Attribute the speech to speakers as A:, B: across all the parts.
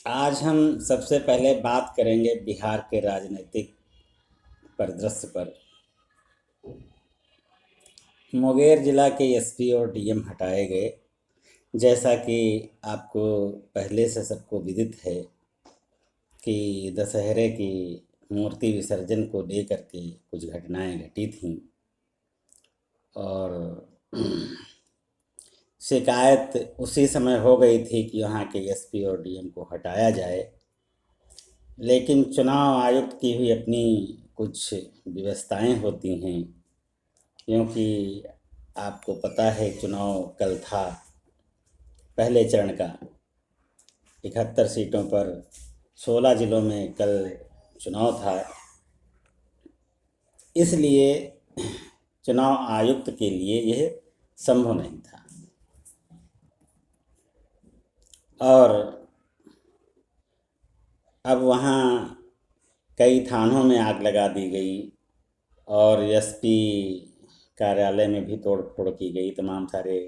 A: आज हम सबसे पहले बात करेंगे बिहार के राजनीतिक परिदृश्य पर। मुंगेर जिला के एसपी और डीएम हटाए गए। जैसा कि आपको पहले से सबको विदित है कि दशहरे की मूर्ति विसर्जन को लेकर के कुछ घटनाएं घटी थीं और शिकायत उसी समय हो गई थी कि वहाँ के एसपी और डीएम को हटाया जाए। लेकिन चुनाव आयुक्त की भी अपनी कुछ व्यवस्थाएं होती हैं, क्योंकि आपको पता है चुनाव कल था पहले चरण का। 71 सीटों पर 16 जिलों में कल चुनाव था, इसलिए चुनाव आयुक्त के लिए यह संभव नहीं था। और अब वहाँ कई थानों में आग लगा दी गई और एसपी कार्यालय में भी तोड़ फोड़ की गई, तमाम सारे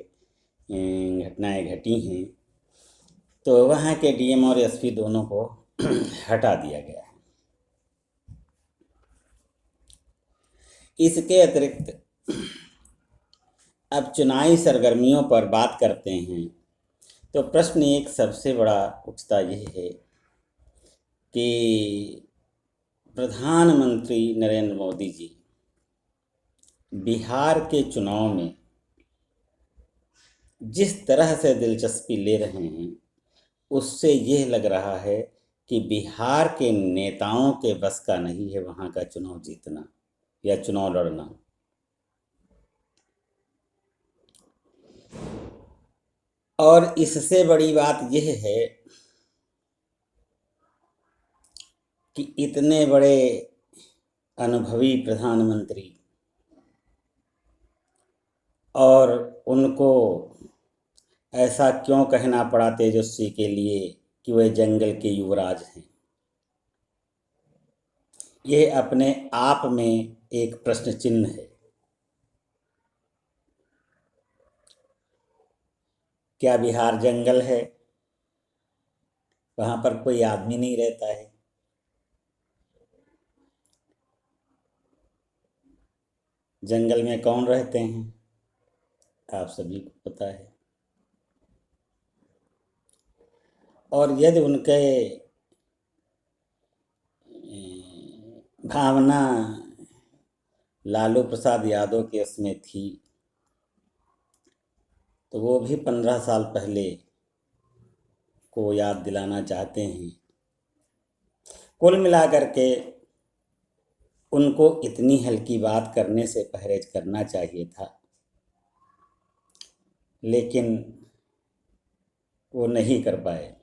A: घटनाएं घटी हैं। तो वहाँ के डीएम और एसपी दोनों को हटा दिया गया है। इसके अतिरिक्त अब चुनावी सरगर्मियों पर बात करते हैं तो प्रश्न एक सबसे बड़ा उठता यह है कि प्रधानमंत्री नरेंद्र मोदी जी बिहार के चुनाव में जिस तरह से दिलचस्पी ले रहे हैं, उससे यह लग रहा है कि बिहार के नेताओं के बस का नहीं है वहाँ का चुनाव जीतना या चुनाव लड़ना। और इससे बड़ी बात यह है कि इतने बड़े अनुभवी प्रधानमंत्री और उनको ऐसा क्यों कहना पड़ा तेजस्वी के लिए कि वे जंगल के युवराज हैं। यह अपने आप में एक प्रश्न चिन्ह है। क्या बिहार जंगल है? वहाँ पर कोई आदमी नहीं रहता है। जंगल में कौन रहते हैं आप सभी को पता है। और यदि उनके भावना लालू प्रसाद यादव के उसमें थी तो वो भी 15 साल पहले को याद दिलाना चाहते हैं। कुल मिलाकर के उनको इतनी हल्की बात करने से परहेज करना चाहिए था, लेकिन वो नहीं कर पाए।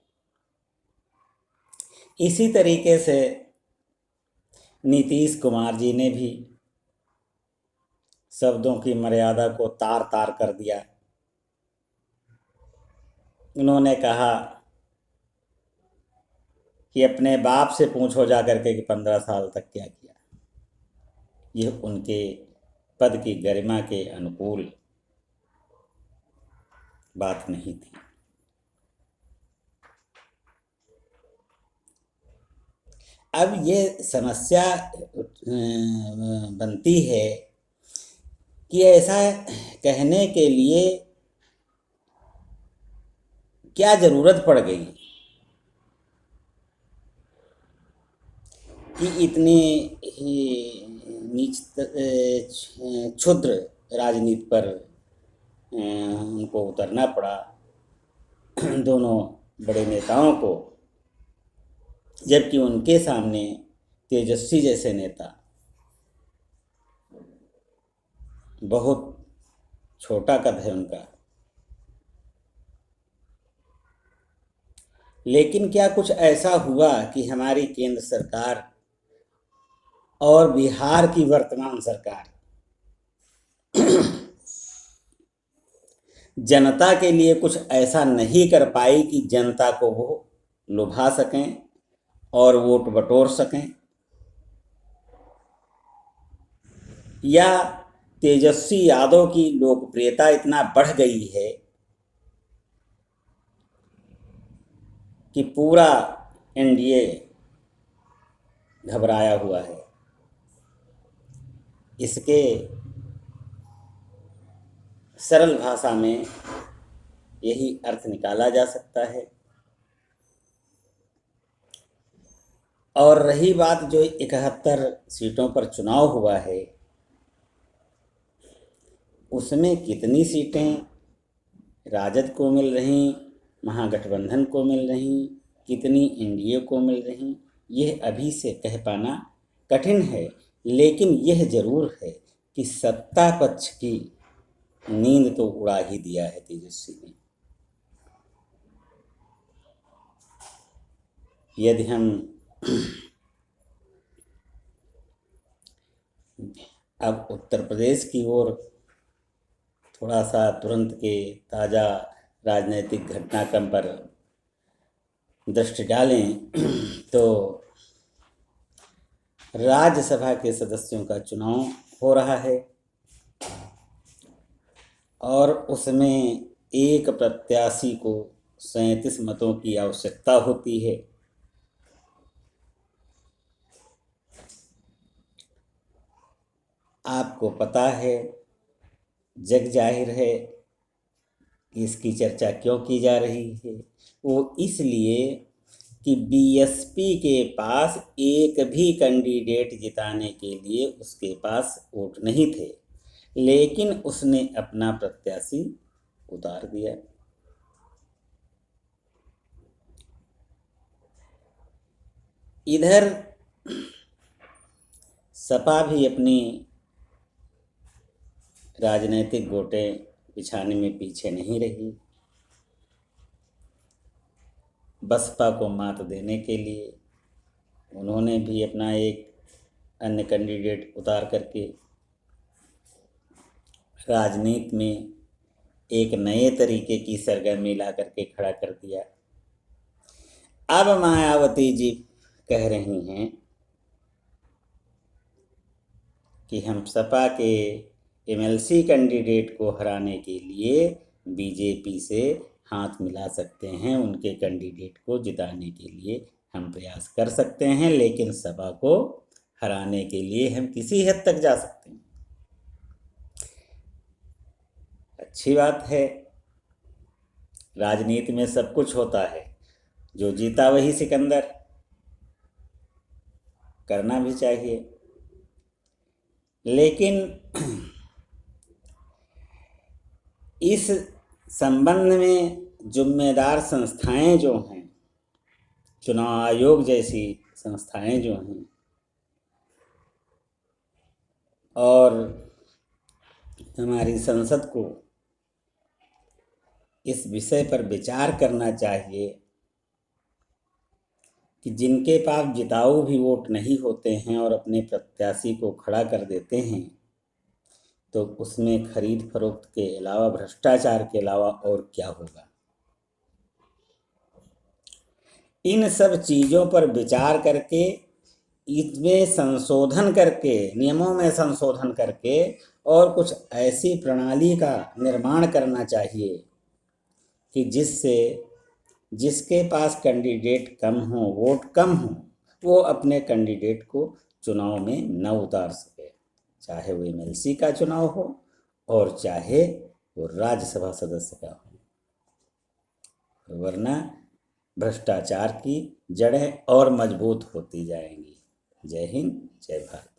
A: इसी तरीके से नीतीश कुमार जी ने भी शब्दों की मर्यादा को तार तार कर दिया। उन्होंने कहा कि अपने बाप से पूछो जा करके कि 15 साल तक क्या किया। यह उनके पद की गरिमा के अनुकूल बात नहीं थी। अब ये समस्या बनती है कि ऐसा कहने के लिए क्या ज़रूरत पड़ गई कि इतनी नीच क्षुद्र राजनीति पर उनको उतरना पड़ा दोनों बड़े नेताओं को, जबकि उनके सामने तेजस्वी जैसे नेता बहुत छोटा कद है उनका। लेकिन क्या कुछ ऐसा हुआ कि हमारी केंद्र सरकार और बिहार की वर्तमान सरकार जनता के लिए कुछ ऐसा नहीं कर पाई कि जनता को वो लुभा सकें और वोट बटोर सकें? या तेजस्वी यादव की लोकप्रियता इतना बढ़ गई है कि पूरा एनडीए घबराया हुआ है। इसके सरल भाषा में यही अर्थ निकाला जा सकता है। और रही बात जो 71 सीटों पर चुनाव हुआ है, उसमें कितनी सीटें राजद को मिल रही, महागठबंधन को मिल रही, कितनी एनडीए को मिल रही, यह अभी से कह पाना कठिन है। लेकिन यह ज़रूर है कि सत्ता पक्ष की नींद तो उड़ा ही दिया है तेजस्वी ने। यदि हम अब उत्तर प्रदेश की ओर थोड़ा सा तुरंत के ताज़ा राजनीतिक घटनाक्रम पर दृष्टि डालें तो राज्यसभा के सदस्यों का चुनाव हो रहा है और उसमें एक प्रत्याशी को 37 मतों की आवश्यकता होती है। आपको पता है, जग जाहिर है कि इसकी चर्चा क्यों की जा रही है। वो इसलिए कि बीएसपी के पास एक भी कैंडिडेट जिताने के लिए उसके पास वोट नहीं थे, लेकिन उसने अपना प्रत्याशी उतार दिया। इधर सपा भी अपनी राजनीतिक गोटे बिछाने में पीछे नहीं रही। बसपा को मात देने के लिए उन्होंने भी अपना एक अन्य कैंडिडेट उतार करके राजनीति में एक नए तरीके की सरगर्मी ला करके खड़ा कर दिया। अब मायावती जी कह रही हैं कि हम सपा के एमएलसी कैंडिडेट को हराने के लिए बीजेपी से हाथ मिला सकते हैं, उनके कैंडिडेट को जिताने के लिए हम प्रयास कर सकते हैं, लेकिन सपा को हराने के लिए हम किसी हद तक जा सकते हैं। अच्छी बात है, राजनीति में सब कुछ होता है, जो जीता वही सिकंदर, करना भी चाहिए। लेकिन इस संबंध में जिम्मेदार संस्थाएं जो हैं, चुनाव आयोग जैसी संस्थाएं जो हैं, और हमारी संसद को इस विषय पर विचार करना चाहिए कि जिनके पास जिताऊ भी वोट नहीं होते हैं और अपने प्रत्याशी को खड़ा कर देते हैं, तो उसमें खरीद फरोख्त के अलावा, भ्रष्टाचार के अलावा और क्या होगा। इन सब चीज़ों पर विचार करके, इसमें संशोधन करके, नियमों में संशोधन करके और कुछ ऐसी प्रणाली का निर्माण करना चाहिए कि जिससे जिसके पास कैंडिडेट कम हो, वोट कम हो, वो अपने कैंडिडेट को चुनाव में न उतार सके, चाहे वो एमएलसी का चुनाव हो और चाहे वो राज्यसभा सदस्य का हो, वरना भ्रष्टाचार की जड़ें और मजबूत होती जाएंगी। जय हिंद, जय भारत।